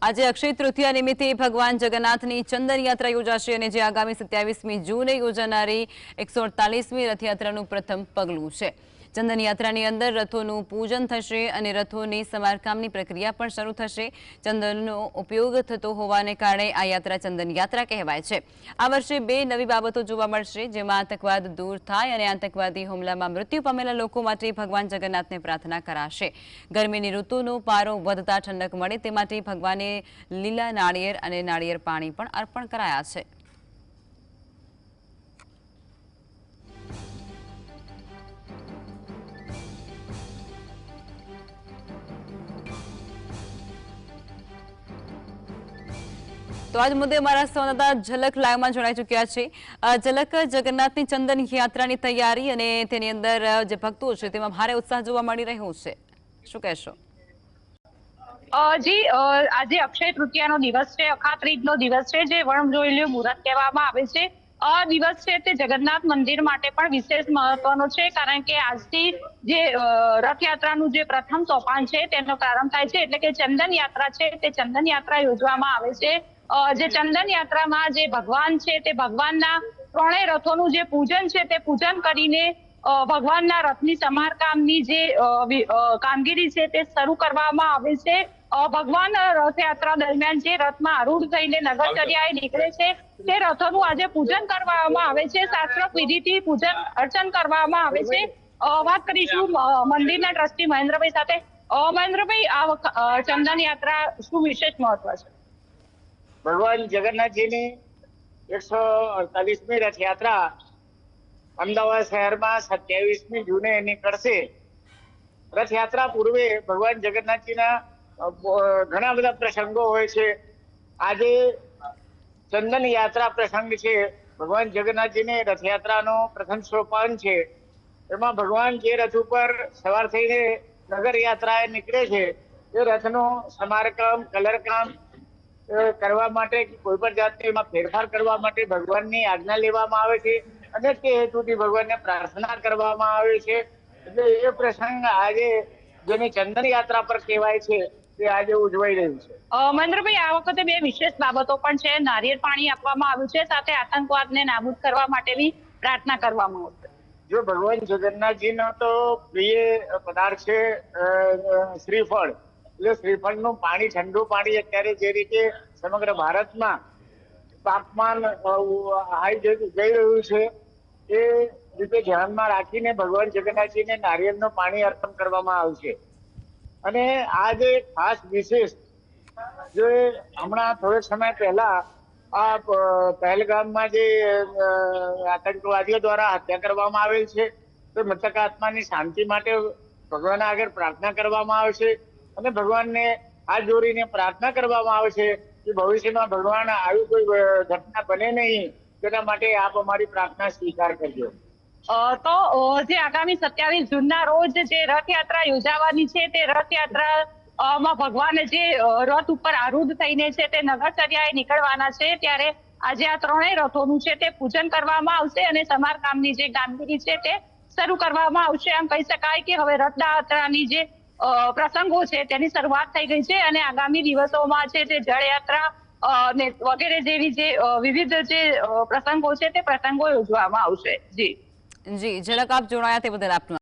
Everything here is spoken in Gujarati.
આજે અક્ષય તૃતીયા નિમિત્તે ભગવાન જગન્નાથની ચંદન યાત્રા યોજાશે અને જે આગામી 27મી જૂને યોજાનારી 148મી રથયાત્રાનું પ્રથમ પગલું છે। ચંદન યાત્રાની અંદર રથોનું પૂજન થશે અને રથોની સમારકામની પ્રક્રિયા પણ શરૂ થશે। ચંદનનો ઉપયોગ થતો હોવાને કારણે આ યાત્રા ચંદન યાત્રા કહેવાય છે। આ વર્ષે બે નવી બાબતો જોવા મળશે, જેમાં આતંકવાદ દૂર થાય અને આતંકવાદી હુમલામાં મૃત્યુ પામેલા લોકો માટે ભગવાન જગન્નાથને પ્રાર્થના કરાશે। ગરમીની ઋતુનો પારો વધતા ઠંડક મળે તે માટે ભગવાને લીલા નાળિયેર અને નાળિયેર પાણી પણ અર્પણ કરાયા છે। तो आज मुद्दे हमारा संवाददाता झलक लाइव में जोड़ाई चुक्या छे। झलक, जगन्नाथनी चंदन यात्रानी तैयारी अने तेनी अंदर जे भक्तो छे तेमां भारे उत्साह जोवा मळी रह्यो छे, शुं कहेशो? जी आज अक्षय तृतीया दिवस है, अखात्रीज दिवस है, जे वणजोयेलुं मुहूर्त कहेवामां आवे छे। आ दिवस है ते जगन्नाथ मंदिर माटे पण विशेष महत्वनो छे, कारण के आजथी जे रथयात्रानुं जे प्रथम सोपान छे तेनो प्रारंभ थाय छे, एटले के चंदन यात्रा छे ते चंदन यात्रा योजवामां आवे छे। जे चंदन यात्रामां जे भगवान छे ते भगवानना त्रणेय रथोनुं जे पूजन छे ते पूजन करीने भगवानना रथनी समारकामनी जे कामगीरी छे ते शरू करवामां आवे छे। भगवान रथयात्रा दरमियान जे रथमां आरूढ़ थईने नगरचर्याए નીકળે છે તે રથોનું આજે પૂજન કરવામાં આવે છે। શાસ્ત્રોક્ત વિધિથી પૂજન અર્ચન કરવામાં આવે છે। વાત કરીશું મંદિરના ટ્રસ્ટી મહેન્દ્રભાઈ સાથે। મહેન્દ્રભાઈ, આ ચંદન યાત્રા શું વિશેષ મહત્વ છે? ભગવાન જગન્નાથજીની 148મી રથયાત્રા અમદાવાદ શહેરમાં 27મી જૂને નીકળશે। રથયાત્રા પૂર્વે ભગવાન જગન્નાથજીના ઘણા બધા પ્રસંગો હોય છે। આજે ચંદન યાત્રા પ્રસંગ છે। ભગવાન જગન્નાથજીને રથયાત્રાનો પ્રથમ સોપાન છે। એમાં ભગવાન જે રથ ઉપર સવાર થઈને નગર યાત્રાએ નીકળે છે એ રથનું સમારકામ, કલરકામ કરવા માટે કોઈ પણ જાતની એમાં ફેરફાર કરવા માટે ભગવાનની આજ્ઞા લેવામાં આવે છે અને તે હેતુથી ભગવાનને પ્રાર્થના કરવામાં આવે છે। એટલે એ પ્રસંગ આજે જેની ચંદન યાત્રા પર કહેવાય છે તે આજે ઉજવાઈ રહ્યું છે। મહેન્દ્રભાઈ, આ વખતે બે વિશેષ બાબતો પણ છે। નારિયેળ પાણી આપવામાં આવ્યું છે, સાથે આતંકવાદને નાબૂદ કરવા માટેની પ્રાર્થના કરવામાં આવશે। જો ભગવાન જગન્નાથજીનો તો પ્રિય પદાર્થ છે શ્રીફળ। એટલે શ્રીફળનું પાણી, ઠંડુ પાણી અત્યારે જે રીતે સમગ્ર ભારતમાં તાપમાન હાઈ જઈ રહ્યું છે એ રીતે ધ્યાનમાં રાખીને ભગવાન જગન્નાથજીને નારિયેળનું પાણી અર્પણ કરવામાં આવશે। અને આ જે ખાસ વિશેષ જે હમણાં થોડોક સમય પહેલા આ પહેલગામમાં જે આતંકવાદીઓ દ્વારા હત્યા કરવામાં આવેલ છે તો મૃતક આત્માની શાંતિ માટે ભગવાન આગળ પ્રાર્થના કરવામાં આવશે અને ભગવાનને હાથ જોડીને પ્રાર્થના કરવામાં આવશે કે ભવિષ્યમાં ભગવાન આવી કોઈ ઘટના બને નહીં, તેના માટે આપ અમારી પ્રાર્થના સ્વીકાર કરજો। તો જે આગામી 27 જૂનના રોજ જે રથયાત્રા યોજાવાની છે તે રથયાત્રામાં ભગવાન જે રથ ઉપર આરૂઢ થઈને છે તે નગરચર્યાએ નીકળવાના છે, ત્યારે આજે આ ત્રણેય રથોનું છે તે પૂજન કરવામાં આવશે અને સમારકામની જે કામગીરી છે તે શરૂ કરવામાં આવશે। આમ કહી શકાય કે હવે રથયાત્રાની જે પ્રસંગો છે તેની શરૂઆત થઈ ગઈ છે અને આગામી દિવસોમાં છે તે જળયાત્રા વગેરે જેવી જે વિવિધ જે પ્રસંગો છે તે પ્રસંગો યોજવામાં આવશે। જી જી, ઝલક આપ જોડાયા તે બદલ આપનો